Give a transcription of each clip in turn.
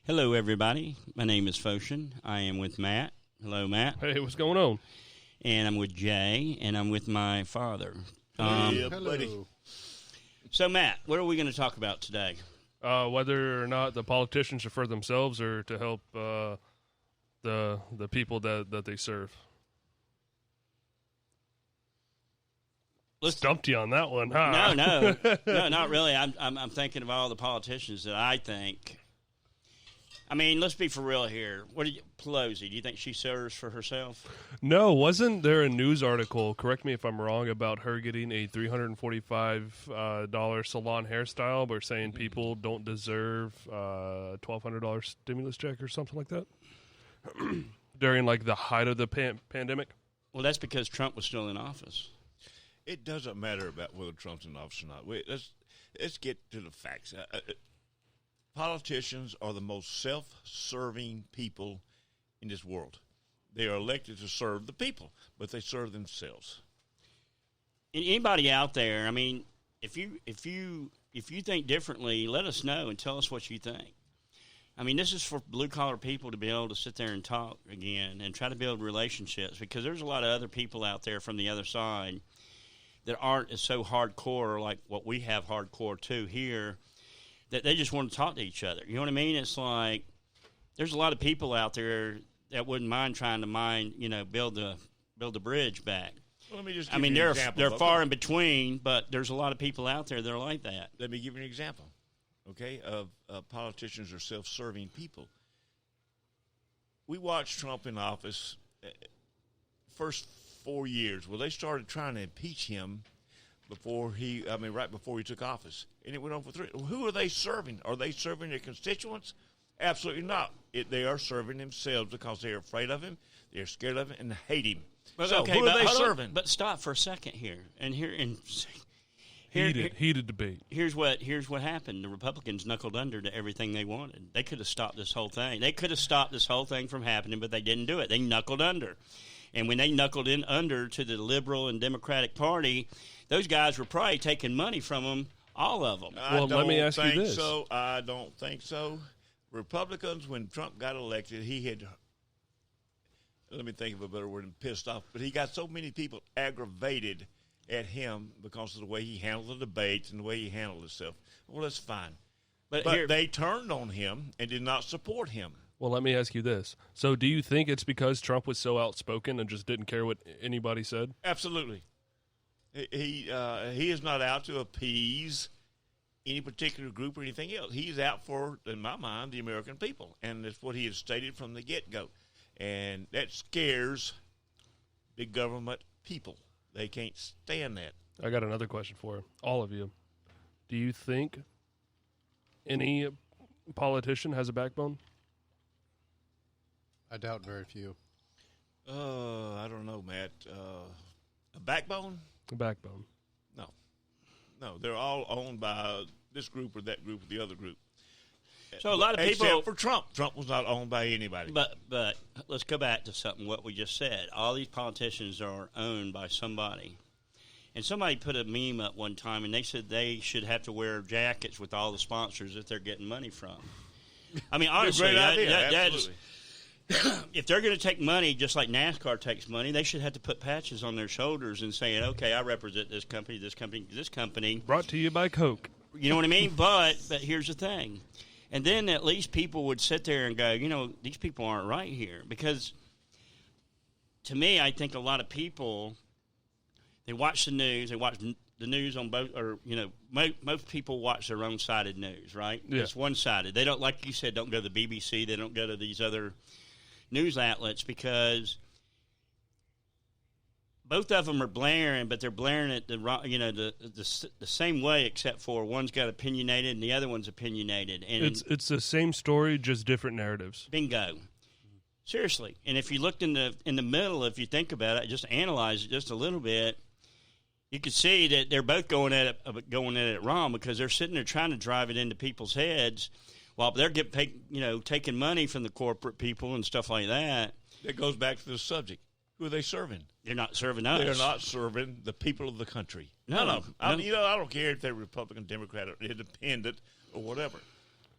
Hello, everybody. My name is Foshin. I am with Matt. Hello, Matt. Hey, what's going on? And I'm with Jay, and I'm with my father. Hello. So, Matt, what are we going to talk about today? Whether or not the politicians are for themselves or to help the people that they serve. Let's Stumped you on that one, huh? No, not really. I'm thinking of all the politicians that I think. I mean, let's be for real here. Pelosi? Do you think she serves for herself? No, wasn't there a news article, correct me if I'm wrong, about her getting a $345 salon hairstyle by saying people don't deserve a $1,200 stimulus check or something like that? During, like, the height of the pandemic? Well, that's because Trump was still in office. It doesn't matter about whether Trump's in office or not. Let's get to the facts. Politicians are the most self-serving people in this world. They are elected to serve the people, but they serve themselves. And anybody out there, I mean, if you think differently, let us know and tell us what you think. I mean, this is for blue-collar people to be able to sit there and talk again and try to build relationships, because there's a lot of other people out there from the other side that aren't as so hardcore like what we have hardcore to here, that they just want to talk to each other. You know what I mean? It's like there's a lot of people out there that wouldn't mind trying to build the bridge back. Well, let me just give you an example. They're far in between, but there's a lot of people out there that are like that. Let me give you an example, okay, of politicians are self-serving people. We watched Trump in office first 4 years. Well, they started trying to impeach him right before he took office. And it went on for 3. Who are they serving? Are they serving their constituents? Absolutely not. They are serving themselves because they're afraid of him, they're scared of him, and hate him. Well, so okay, who are they serving? But stop for a second here. Heated debate. Here's what happened. The Republicans knuckled under to everything they wanted. They could have stopped this whole thing. They could have stopped this whole thing from happening, but they didn't do it. They knuckled under. And when they knuckled in under to the Liberal and Democratic Party, those guys were probably taking money from them, all of them. Let me ask you this. I don't think so. Republicans, when Trump got elected, he had, let me think of a better word than pissed off, but he got so many people aggravated at him because of the way he handled the debates and the way he handled himself. Well, that's fine. But they turned on him and did not support him. Well, let me ask you this. So do you think it's because Trump was so outspoken and just didn't care what anybody said? Absolutely. He is not out to appease any particular group or anything else. He's out for, in my mind, the American people. And that's what he has stated from the get-go. And that scares big government people. They can't stand that. I got another question for all of you. Do you think any politician has a backbone? I doubt very few. I don't know, Matt. A backbone? A backbone. No, they're all owned by this group or that group or the other group. So a lot of people, except for Trump. Trump was not owned by anybody. But let's go back to what we just said. All these politicians are owned by somebody. And somebody put a meme up one time, and they said they should have to wear jackets with all the sponsors that they're getting money from. I mean, honestly, great idea. Absolutely. If they're going to take money just like NASCAR takes money, they should have to put patches on their shoulders and saying, okay, I represent this company, this company, this company. Brought to you by Coke. You know what I mean? But here's the thing. And then at least people would sit there and go, these people aren't right here. Because to me, I think a lot of people, they watch the news, they watch the news on both, or, most people watch their own sided news, right? Yeah. It's one-sided. They don't, like you said, don't go to the BBC, they don't go to these other news outlets, because both of them are blaring, but they're blaring it the same way, except for one's got opinionated and the other one's opinionated. And it's the same story, just different narratives. Bingo. Seriously. And if you looked in the middle, if you think about it, just analyze it just a little bit, you could see that they're both going at it wrong, because they're sitting there trying to drive it into people's heads while they're taking money from the corporate people and stuff like that. That goes back to the subject. Who are they serving? They're not serving us. They're not serving the people of the country. No. I don't care if they're Republican, Democrat, or Independent, or whatever.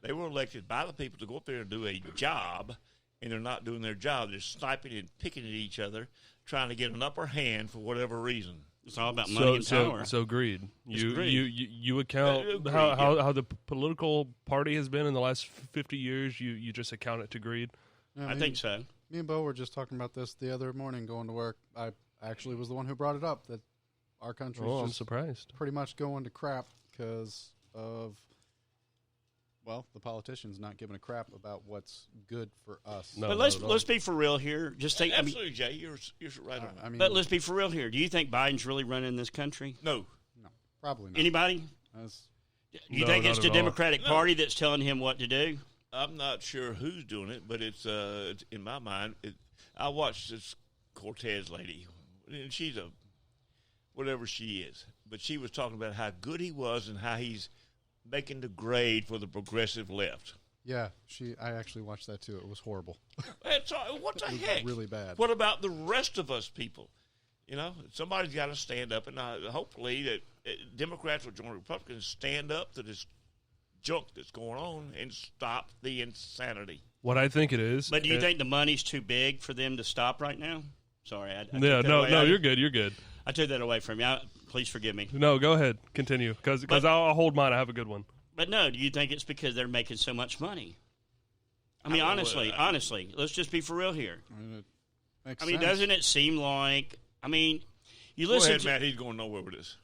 They were elected by the people to go up there and do a job, and they're not doing their job. They're sniping and picking at each other, trying to get an upper hand for whatever reason. It's all about money and power. So greed. Greed. You account Greed, how the political party has been in the last 50 years. You just account it to greed. Yeah, I think so. Me and Bo were just talking about this the other morning going to work. I actually was the one who brought it up, that our country Oh, I'm is just surprised. pretty much going to crap because of, well, the politicians not giving a crap about what's good for us. No, But not at all. let's be for real here. Just think. I mean, Absolutely, Jay. You're right on. I mean, but let's be for real here. Do you think Biden's really running this country? No. no, probably not. Anybody? As- Do you No, think not it's at the all. Democratic No. Party that's telling him what to do? I'm not sure who's doing it, but it's in my mind. I watched this Cortez lady, and she's a whatever she is, but she was talking about how good he was and how he's making the grade for the progressive left. yeah, I actually watched that too. It was horrible. What the It was heck? really bad. What about the rest of us people? You know, somebody's got to stand up, and hopefully that Democrats will join Republicans, stand up to this junk that's going on and stop the insanity. What I think it is. But do you think the money's too big for them to stop right now? Sorry, I took Yeah, that no, away. no, you're good. You're good. I took that away from you. Please forgive me. No, go ahead. Continue. Because But- I'll hold mine. I have a good one. But no, do you think it's because they're making so much money? I mean, I don't know, honestly, let's just be for real here. I mean, it makes I mean, sense. doesn't it seem like? I mean, you Go listen ahead, to Matt. He's going nowhere with this.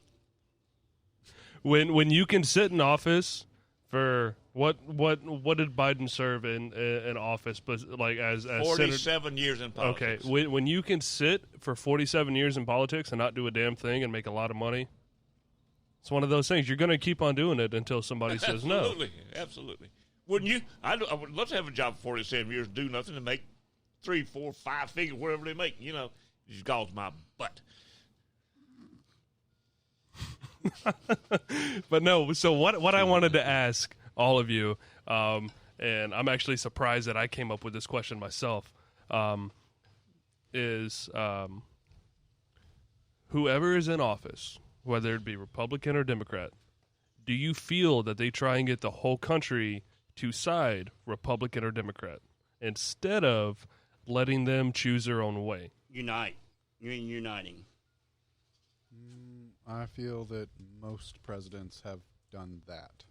When you can sit in office for what did Biden serve in office, but like as senator? 47 years in Okay, politics. when you can sit for 47 years in politics and not do a damn thing and make a lot of money, it's one of those things. You're going to keep on doing it until somebody says no. Absolutely, absolutely. Wouldn't you? I would love to have a job for 47 years, do nothing, and make 3, 4, 5 figures, whatever they make. You know, it just galls my butt. But no, so what I wanted to ask all of you, and I'm actually surprised that I came up with this question myself, is whoever is in office, whether it be Republican or Democrat, do you feel that they try and get the whole country to side Republican or Democrat instead of letting them choose their own way? unite. You mean uniting? I feel that most presidents have done that.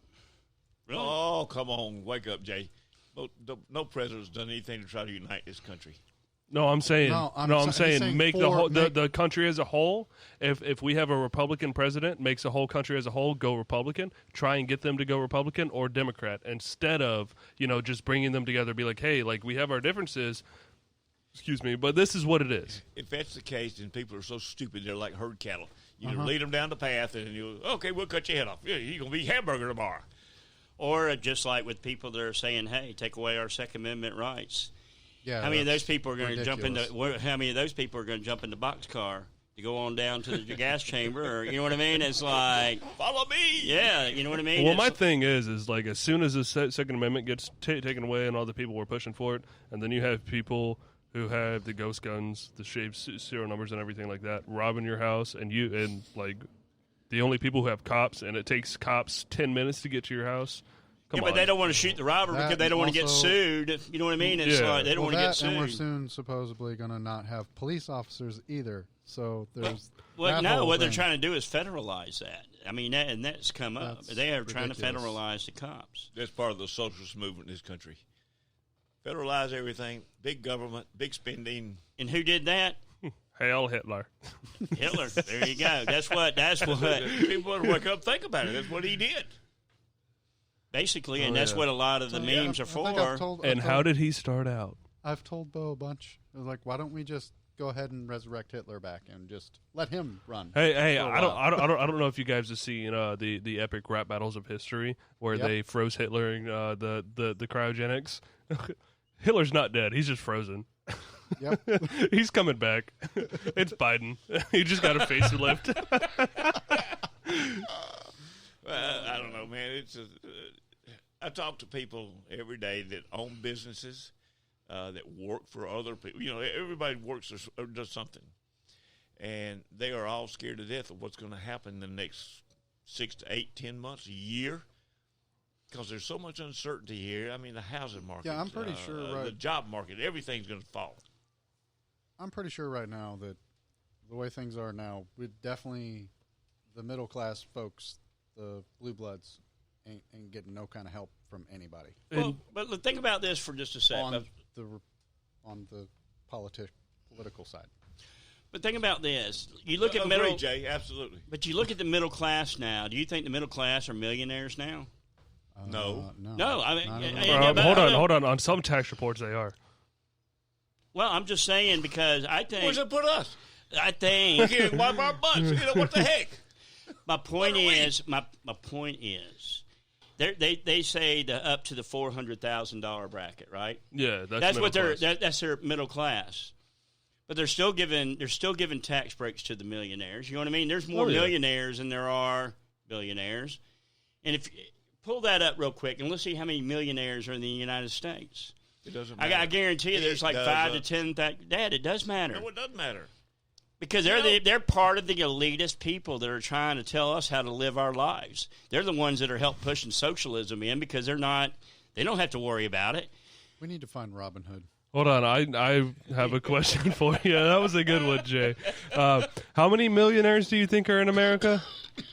Really? Oh, come on. Wake up, Jay. No president's done anything to try to unite this country. No, I'm saying No, I'm I'm saying saying make the for- whole make- the country as a whole. If we have a Republican president, makes the whole country as a whole go Republican. Try and get them to go Republican or Democrat instead of just bringing them together. Be like, hey, like we have our differences. Excuse me, but this is what it is. If that's the case, then people are so stupid they're like herd cattle. You lead them down the path, and we'll cut your head off. Yeah, you're gonna be hamburger tomorrow. Or just like with people that are saying, "Hey, take away our Second Amendment rights." Yeah. How many of those that's people are going to jump ridiculous. into? How many of those people are going to jump in the boxcar to go on down to the gas chamber? Or you know what I mean? It's like, Follow me. yeah, you know what I mean. Well, It's- my thing is like as soon as the Second Amendment gets taken away and all the people were pushing for it, and then you have people who have the ghost guns, the shaved serial numbers, and everything like that, robbing your house, and like the only people who have cops, and it takes cops 10 minutes to get to your house. Come yeah, on. but they don't want to shoot the robber That because they don't want to get also- sued. You know what I mean? It's Yeah. like they don't Well, want to get that, and we're sued. soon supposedly going to not have police officers either. So there's Well, that no, whole what they're thing. trying to do is federalize that. I mean, that's come up. That's They are trying to ridiculous. federalize the cops. That's part of the socialist movement in this country. Federalize everything, big government, big spending. And who did that? Hail Hitler. Hitler. There you go. That's what. People want to wake up, think about it. That's what he did. Basically, and Oh, that's yeah. what a lot of the Yeah, memes are I think for. And how did he start out? I've told Bo a bunch. I was like, why don't we just go ahead and resurrect Hitler back and just let him run? Hey, for a I don't, while. I don't know if you guys have seen the epic rap battles of history where Yep. they froze Hitler in the cryogenics. Hitler's not dead; he's just frozen. Yep. He's coming back. It's Biden. He just got a facelift. I don't know, man. I talk to people every day that own businesses, that work for other people. You know, everybody works or does something, and they are all scared to death of what's going to happen in the next 6 to 8, 10 months, a year. because there's so much uncertainty here. I mean, the housing market. Yeah, I'm pretty sure, the right. job market, everything's going to fall. I'm pretty sure right now that the way things are now, we definitely, the middle class folks, the blue bloods, ain't getting no kind of help from anybody Well, but think about this for just a second. on the political side. But think about this. You look at Agree, middle, Jay, absolutely. but you look at the middle class now. Do you think the middle class are millionaires now? No. No, I mean, Not and- at all. and- hold on. On some tax reports, they are. Well, I'm just saying because I think Where's it put us? I We think can't wipe our butts. You know, what the heck? my point What are we? is my point is they say up to the $400,000 bracket, right? Yeah, That's what middle class. that's their middle class. But they're still giving tax breaks to the millionaires. You know what I mean? There's more Oh, yeah. millionaires than there are billionaires. And if pull that up real quick and let's see how many millionaires are in the United States. It doesn't matter. I guarantee you, there's like It 5 to doesn't. 10. Dad, it does matter No, it doesn't matter. because they're part of the elitist people that are trying to tell us how to live our lives. They're the ones that are help pushing socialism in because they don't have to worry about it. We need to find Robin Hood. Hold on, I have a question for you. That was a good one, Jay. How many millionaires do you think are in America? At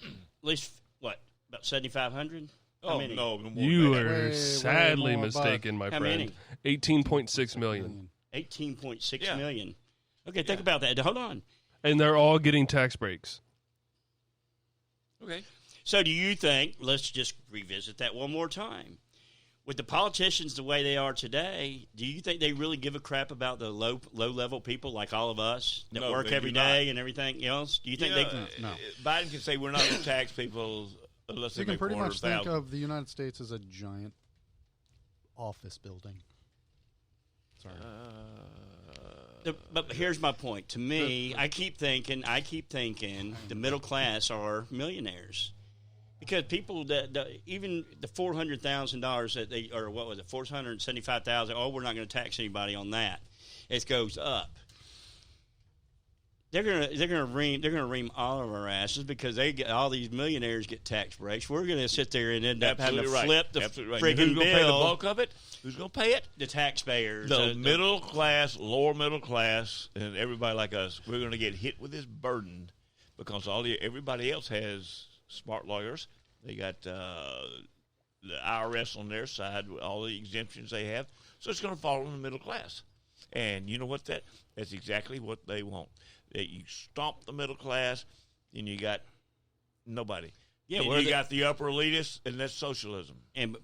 least what about 7,500? Oh, many? no. more You than that. are Way sadly more mistaken, my How friend. many? 18.6 million. 18.6 Yeah. million. Okay, think about that. Hold on. And they're all getting tax breaks. Okay. So do you think, let's just revisit that one more time. With the politicians the way they are today, do you think they really give a crap about the low-level people like all of us that No, work they every do not. day and everything else? Do you think No. Biden can say we're not going to tax people unless You they can make pretty much think 400,000. of the United States as a giant office building. Sorry. But here's my point. To me, I keep thinking the middle class are millionaires. Because people even the $400,000 that they, or what was it, $475,000. Oh, we're not going to tax anybody on that. It goes up. They're gonna ream all of our asses because all these millionaires get tax breaks. We're going to sit there and end up having to flip the Absolutely right. friggin' Who's going to pay the bill. bulk of it? Who's going to pay it? The taxpayers, The middle class, lower middle class, and everybody like us. We're going to get hit with this burden because everybody else has smart lawyers. They got the IRS on their side with all the exemptions they have. So it's going to fall on the middle class. And you know what? That's exactly what they want. That you stomp the middle class, and you got nobody. Yeah, and you got the upper elitists, and that's socialism.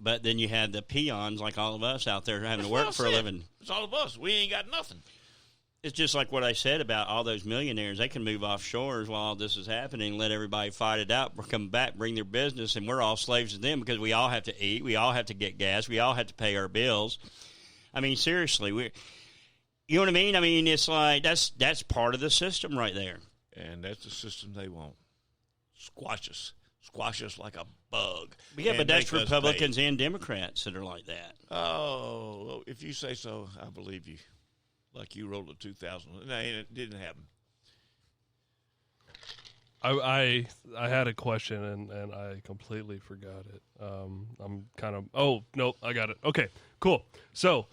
But then you have the peons like all of us out there having to That's what work I for a said. living. It's all of us. We ain't got nothing. It's just like what I said about all those millionaires. They can move offshore while all this is happening, let everybody fight it out, come back, bring their business, and we're all slaves to them because we all have to eat, we all have to get gas, we all have to pay our bills. I mean, seriously, you know what I mean? I mean, it's like that's part of the system right there. And that's the system they want. Squash us like a bug. Yeah, and but that's make us Republicans pay. and Democrats that are like that. Oh, well, if you say so, I believe you. Like you rolled a 2000. No, it didn't happen. I had a question and I completely forgot it. I'm kind of I got it. Okay, cool. So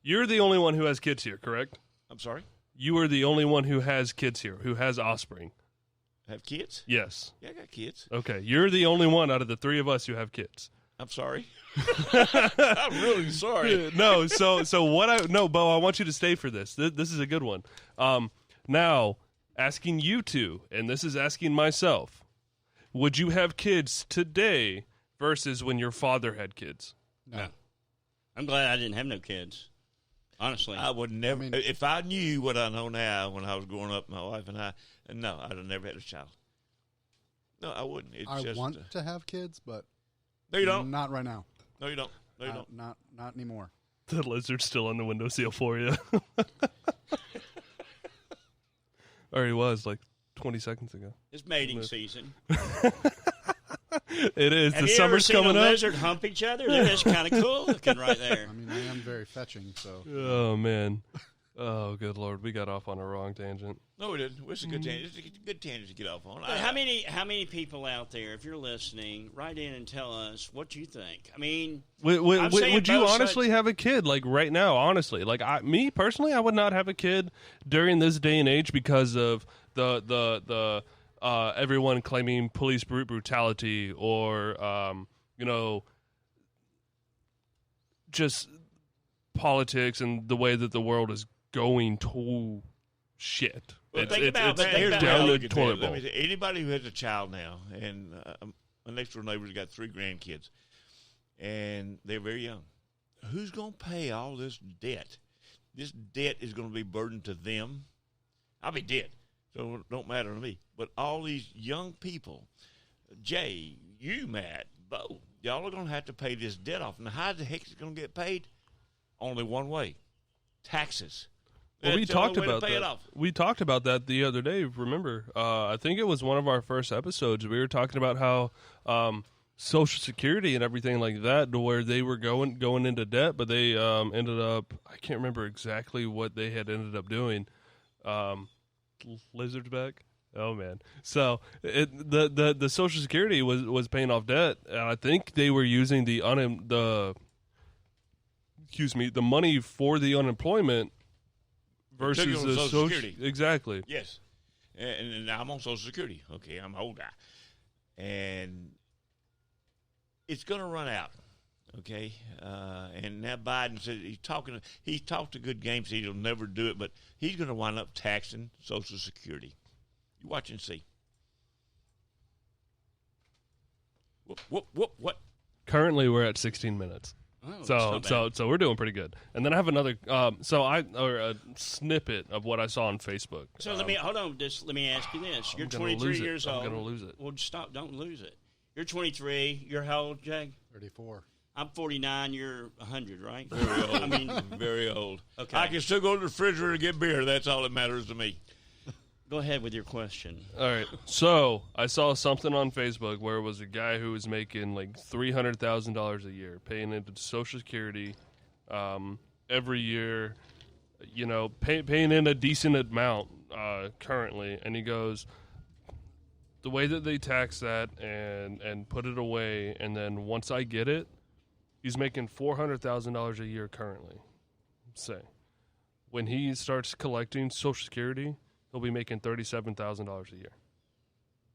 you're the only one who has kids here, correct? I'm sorry? You are the only one who has kids here, who has offspring. Have kids? Yes. Yeah, I got kids. Okay, you're the only one out of the three of us who have kids. I'm sorry. I'm really sorry. No, so what Bo, I want you to stay for this. This is a good one. Now, asking you two, and this is asking myself, would you have kids today versus when your father had kids? No. I'm glad I didn't have no kids. Honestly. I would never, if I knew what I know now when I was growing up, my wife and I, no, I'd have never had a child. No, I wouldn't. It's I just, want to have kids, but no, you don't. not right now. No, you don't. No, you don't. Not anymore. The lizard's still on the windowsill for you. Or he was like 20 seconds ago. It's mating season. It is. Have The you summer's ever seen coming a up. lizard hump each other? They're just kind of cool looking right there. I mean, I am very fetching, so Oh man. Oh, good Lord. We got off on a wrong tangent. No, it didn't. It's a good tangent. It's a good tangent to get off on. But how many people out there, if you're listening, write in and tell us what you think? I mean, I'm saying Would you both honestly have a kid, like, right now, honestly? Like, me, personally, I would not have a kid during this day and age because of the everyone claiming police brutality or, just politics and the way that the world is going to shit. Well, It's here's down how I the look at toilet that. bowl. Let me say, anybody who has a child now, and my next door neighbor's got 3 grandkids, and they're very young. Who's going to pay all this debt? This debt is going to be burdened to them. I'll be dead, so it don't matter to me. But all these young people, Jay, you, Matt, Bo, y'all are going to have to pay this debt off. Now, how the heck is it going to get paid? Only one way: taxes. Well, we That's the only talked way to about pay it that. off. We talked about that the other day. Remember, I think it was one of our first episodes. We were talking about how Social Security and everything like that, to where they were going into debt, but they ended up. I can't remember exactly what they had ended up doing. Lizard's back. Oh man! So the Social Security was paying off debt, and I think they were using the money for the unemployment versus Took it on the Social Security. Exactly. Yes. And I'm on Social Security. Okay, I'm an old guy. And it's going to run out. Okay? And now Biden said he's talked a good game, so he'll never do it, but he's going to wind up taxing Social Security. You watch and see. What? Currently, we're at 16 minutes. Oh, that's not bad. So we're doing pretty good. And then I have another a snippet of what I saw on Facebook. So let me ask you this: You're I'm gonna 23 lose it. years I'm old. gonna lose it. Well, stop! Don't lose it. You're 23. You're how old, Jag? 34. I'm 49. You're 100, right? Very old. I mean, very old. Okay. I can still go to the refrigerator and get beer. That's all that matters to me. go ahead with your question. All right. So I saw something on Facebook where it was a guy who was making like $300,000 a year, paying into Social Security every year, paying in a decent amount currently. And he goes, the way that they tax that and put it away, and then once I get it, he's making $400,000 a year currently. Say, when he starts collecting Social Security, he'll be making $37,000 a year.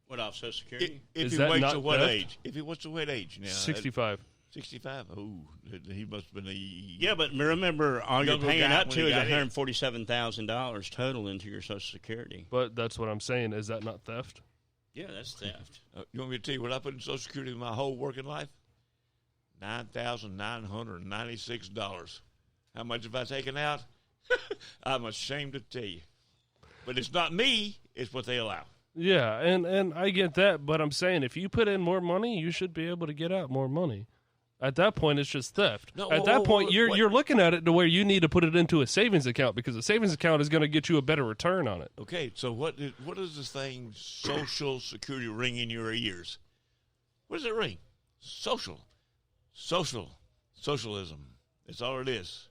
What off Social Security? If Is he that waits not to what theft? age? If he waits to what age now? 65. 65. Oh, he must have been Yeah, but remember, all you're Younger paying guy up when to he is got in. $147,000 total into your Social Security. But that's what I'm saying. Is that not theft? Yeah, that's theft. You want me to tell you what I put in Social Security in my whole working life? $9,996. How much have I taken out? I'm ashamed to tell you. But it's not me. It's what they allow. Yeah, and I get that, but I'm saying if you put in more money, you should be able to get out more money. At that point, it's just theft. No, at whoa, that whoa, point, whoa, you're what? you're looking at it to where you need to put it into a savings account because the savings account is going to get you a better return on it. Okay, so what does this thing Social Security ring in your ears? What does it ring? Socialism. That's all it is.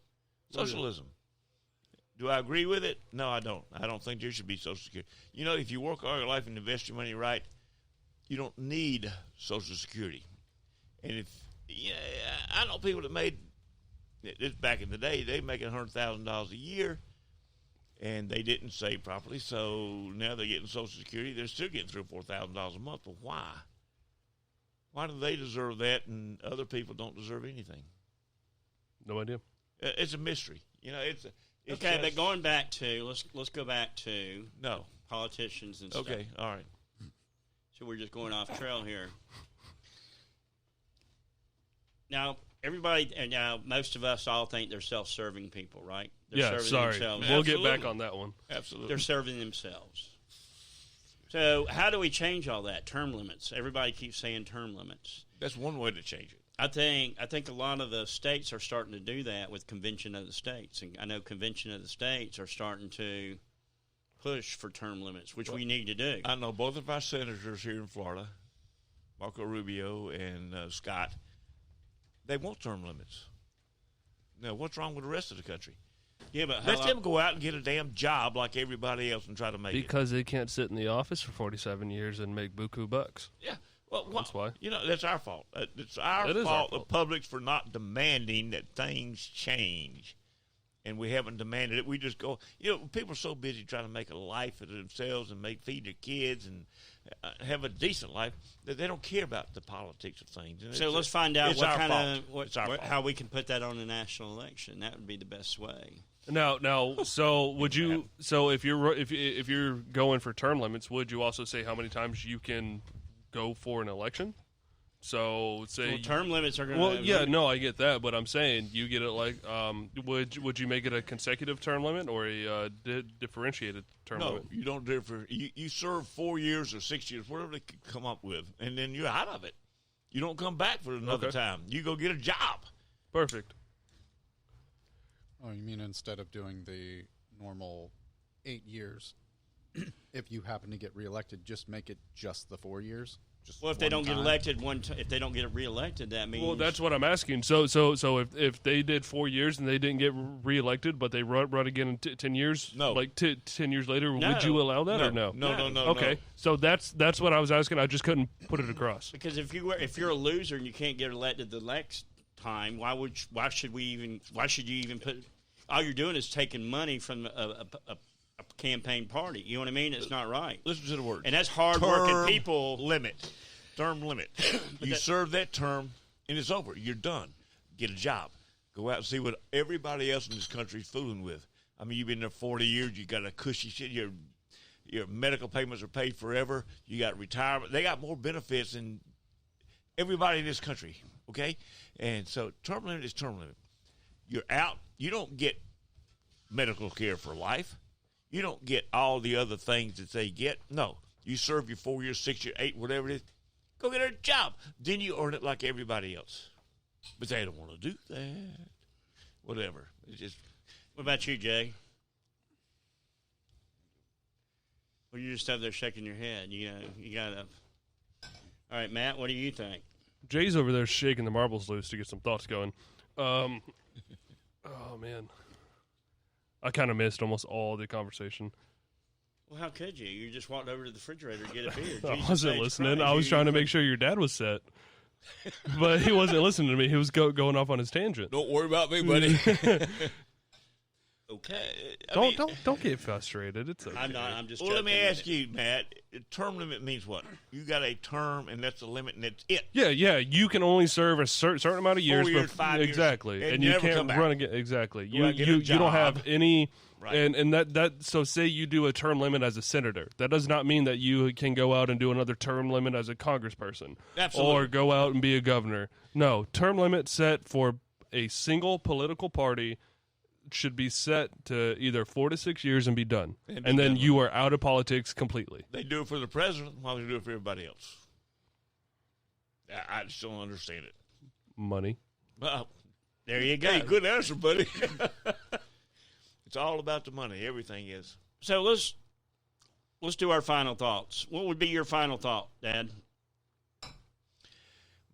Socialism. Do I agree with it? No, I don't. I don't think there should be Social Security. If you work all your life and invest your money right, you don't need Social Security. And I know people that made this back in the day, they making $100,000 a year, and they didn't save properly. So now they're getting Social Security. They're still getting $3,000 or $4,000 a month. But why? Why do they deserve that and other people don't deserve anything? No idea. It's a mystery. It's Okay, just, but going back to let's go back to no. politicians and stuff. Okay, all right. So we're just going off trail here. Now, most of us all think they're self-serving people, right? They're Yeah, serving sorry. themselves. We'll get Absolutely. back on that one. Absolutely. They're serving themselves. So how do we change all that? Term limits. Everybody keeps saying term limits. That's one way to change it. I think a lot of the states are starting to do that with Convention of the States. And I know Convention of the States are starting to push for term limits, which we need to do. I know both of our senators here in Florida, Marco Rubio and Scott, they want term limits. Now, what's wrong with the rest of the country? Yeah, but Let them go out and get a damn job like everybody else and try to make it. Because they can't sit in the office for 47 years and make buku bucks. Yeah. Well, That's why. You know, that's our fault. It's our It is our fault, fault. the publics, for not demanding that things change. And we haven't demanded it. We just go, people are so busy trying to make a life for themselves and feed their kids and have a decent life that they don't care about the politics of things. And So let's find out it's what our kind fault. It's our of fault. how we can put that on a national election. That would be the best way. Now, so would you? So if you're going for term limits, would you also say how many times you can go for an election? So say Well, term limits are going Well, yeah, no, I get that, but I'm saying you get it like, would you make it a consecutive term limit or a differentiated term No, limit? you don't differ. You serve 4 years or 6 years, whatever they could come up with, and then you're out of it. You don't come back for another Okay. time. You go get a job. Perfect. Oh, you mean instead of doing the normal 8 years, if you happen to get reelected, just make it just the 4 years? Just Well, if they one don't get time? elected if they don't get reelected, that means. Well, that's what I'm asking. So if they did 4 years and they didn't get reelected, but they run again in 10 years, No. like 10 years later, No. would you allow that or no? No. Okay, so that's what I was asking. I just couldn't put it across. Because if you're a loser and you can't get elected the next time, why should you even put? All you're doing is taking money from a campaign party. You know what I mean? It's not right. Listen to the word. And that's hard-working Term people. Term limit. You serve that term, and it's over. You're done. Get a job. Go out and see what everybody else in this country is fooling with. I mean, you've been there 40 years. You got a cushy shit. Your medical payments are paid forever. You got retirement. They got more benefits than everybody in this country, okay? And so term limit is term limit. You're out. You don't get medical care for life. You don't get all the other things that they get. No. You serve your 4 years, 6 years, 8, whatever it is. Go get a job. Then you earn it like everybody else. But they don't want to do that. Whatever. It's just, What about you, Jay? Well, you're just up there shaking your head. You got to. All right, Matt, what do you think? Jay's over there shaking the marbles loose to get some thoughts going. Oh man, I kind of missed almost all the conversation. Well, how could you? You just walked over to the refrigerator to get a beer. I Jesus wasn't H. listening. Christ, I was trying to make sure your dad was set, but he wasn't listening to me. He was going off on his tangent. don't worry about me, buddy. Okay. Don't get frustrated. It's okay. I'm not. I'm just. Well, let me joking. ask you, Matt. Term limit means what? You got a term, and that's the limit, and that's it. Yeah. You can only serve a certain amount of years. 4 years, 5 years, exactly, and you never can't come back. run again. Exactly. Go out and get a You don't have job. any. Right. And that so say you do a term limit as a senator. That does not mean that you can go out and do another term limit as a congressperson. Absolutely. Or go out and be a governor. No, term limit set for a single political party should be set to either 4 to 6 years and be done. And be And then done you are out of politics completely. They do it for the president. Why would they do it for everybody else? I just don't understand it. Money. Well, There you go. hey, good answer, buddy. It's all about the money. Everything is. So let's do our final thoughts. What would be your final thought, Dad?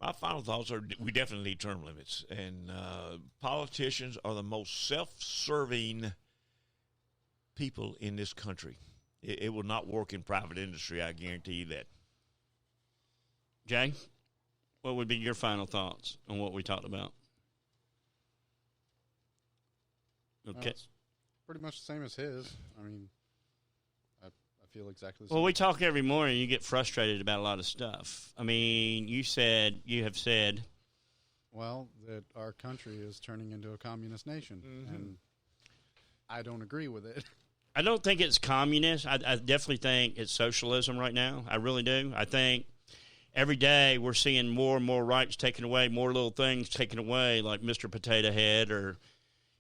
My final thoughts are we definitely need term limits. And politicians are the most self-serving people in this country. It will not work in private industry, I guarantee you that. Jay, what would be your final thoughts on what we talked about? Okay. It's pretty much the same as his. I mean, I feel exactly the same. Well, we talk every morning. You get frustrated about a lot of stuff. I mean, you have said, Well, that our country is turning into a communist nation, and I don't agree with it. I don't think it's communist. I definitely think it's socialism right now. I really do. I think every day we're seeing more and more rights taken away, more little things taken away, like Mr. Potato Head or,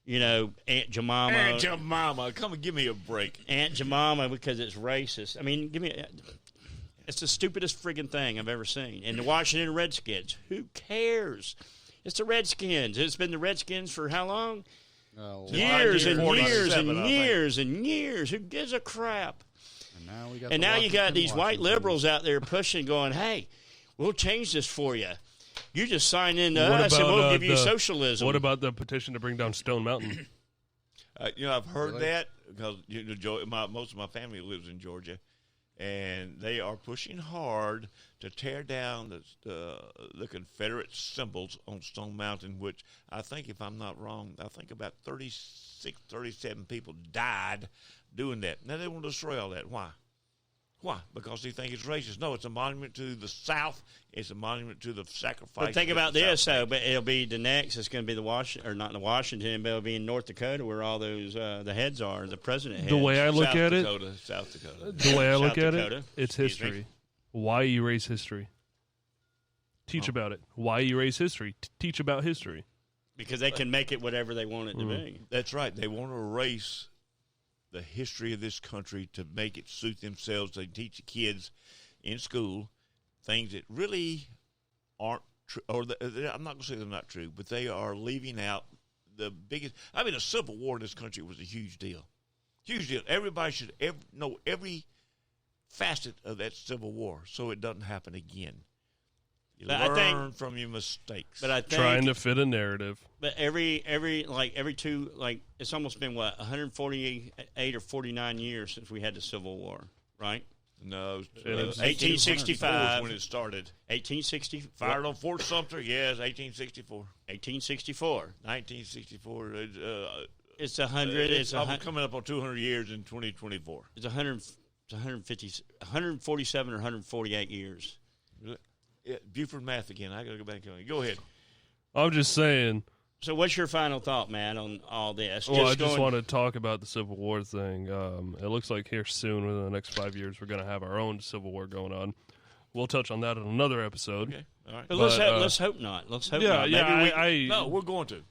Aunt Jemima. Aunt Jemima, come and give me a break. Aunt Jemima because it's racist. I mean, it's the stupidest friggin' thing I've ever seen. And the Washington Redskins, who cares? It's the Redskins. It's been the Redskins for how long? Years and 47, years and I think. years and years. Who gives a crap? And now You got these white liberals out there pushing, going, "Hey, we'll change this for you. You just sign in to us, and we'll give you socialism." What about the petition to bring down Stone Mountain? I've heard Really? that because most of my family lives in Georgia, and they are pushing hard to tear down the Confederate symbols on Stone Mountain, which I think, if I'm not wrong, I think about 36, 37 people died doing that. Now they want to destroy all that. Why? Why? Because they think it's racist. No, it's a monument to the South. It's a monument to the sacrifice. But think about this, though. But it'll be the next. It's going to be not in Washington, but it'll be in North Dakota, where all those the heads are, the president heads. The way I look South at Dakota, South Dakota. the way I look South at Dakota. it, it's Excuse me. history. Why erase history? Teach about it. Why erase history? Teach about history. Because they can make it whatever they want it to be. That's right. They want to erase the history of this country to make it suit themselves. They teach the kids in school things that really aren't true. Or I'm not going to say they're not true, but they are leaving out the biggest. I mean, the Civil War in this country was a huge deal. Huge deal. Everybody should know every facet of that Civil War so it doesn't happen again. You But I learn think- from your mistakes. But I think Trying to fit a narrative. But every two, like, it's almost been 148 or 49 years since we had the Civil War, right? No, It is. 1865 when it started. 1860, Fired on Fort Sumter, yes, 1864. 1864. 1964. It's 100. It's coming up on 200 years in 2024. It's 147 or 148 years. Yeah, Buford math again. I got to go back to it. Go ahead. I'm just saying. So, what's your final thought, Matt, on all this? Well, I just want to talk about the Civil War thing. It looks like here soon, within the next 5 years, we're going to have our own Civil War going on. We'll touch on that in another episode. Okay, all right. But But, let's hope not. Let's hope Yeah, not. yeah. Maybe No, we're going to.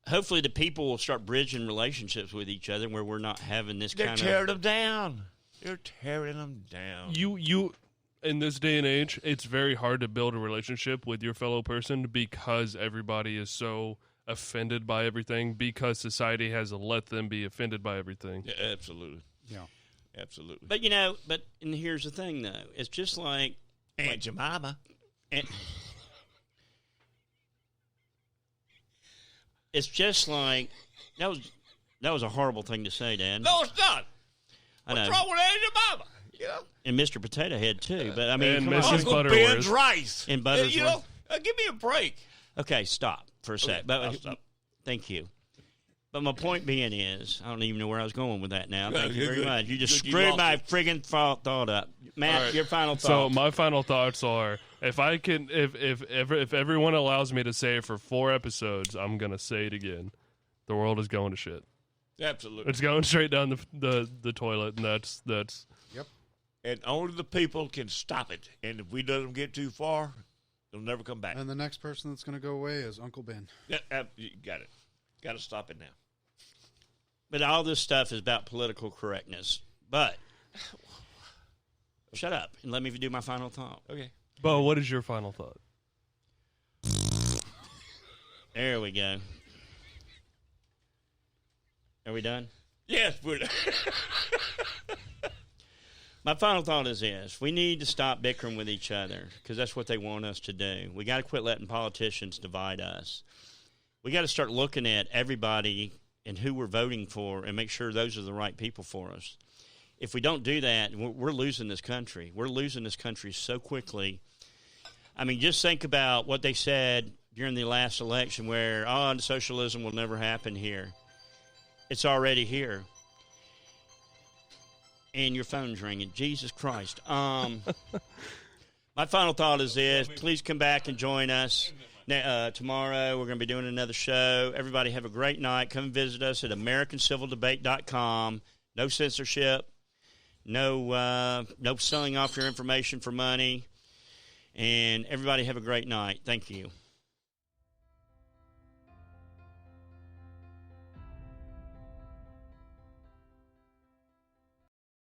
hopefully, the people will start bridging relationships with each other, where we're not having this They're kind tearing them down. They're tearing them down. You in this day and age, it's very hard to build a relationship with your fellow person because everybody is so offended by everything, because society has let them be offended by everything. Yeah, absolutely. Yeah. Absolutely. But and here's the thing, though. It's just like Aunt Jemima. It's just like that was a horrible thing to say, Dad. No, it's not. I know. What's wrong with Aunt Jemima? You know? And Mr. Potato Head too. But I mean, And come Mrs. on. Uncle Butterworth. Ben's rice. And Butterworth. You know, give me a break. Okay, stop for a sec. Okay, But I'll stop. thank you. But my point being is, I don't even know where I was going with that now. Thank you You're very good. much. You just You screwed lost my it. friggin' thought up. Matt, All right. your final So thought. my final thoughts are: if everyone allows me to say it for 4 episodes, I'm gonna say it again. The world is going to shit. Absolutely. It's going straight down the toilet, and that's Yep. And only the people can stop it. And if we let them get too far, they'll never come back. And the next person that's going to go away is Uncle Ben. You got it. Got to stop it now. But all this stuff is about political correctness. But shut up and let me do my final thought. Okay. Bo, what is your final thought? There we go. Are we done? Yes, we're My final thought is this. We need to stop bickering with each other because that's what they want us to do. We got to quit letting politicians divide us. We got to start looking at everybody and who we're voting for and make sure those are the right people for us. If we don't do that, we're losing this country. We're losing this country so quickly. I mean, just think about what they said during the last election where, socialism will never happen here. It's already here. And your phone's ringing. Jesus Christ. My final thought is this. Please come back and join us. Tomorrow we're going to be doing another show. Everybody have a great night. Come visit us at AmericanCivilDebate.com. No censorship. No selling off your information for money. And everybody have a great night. Thank you.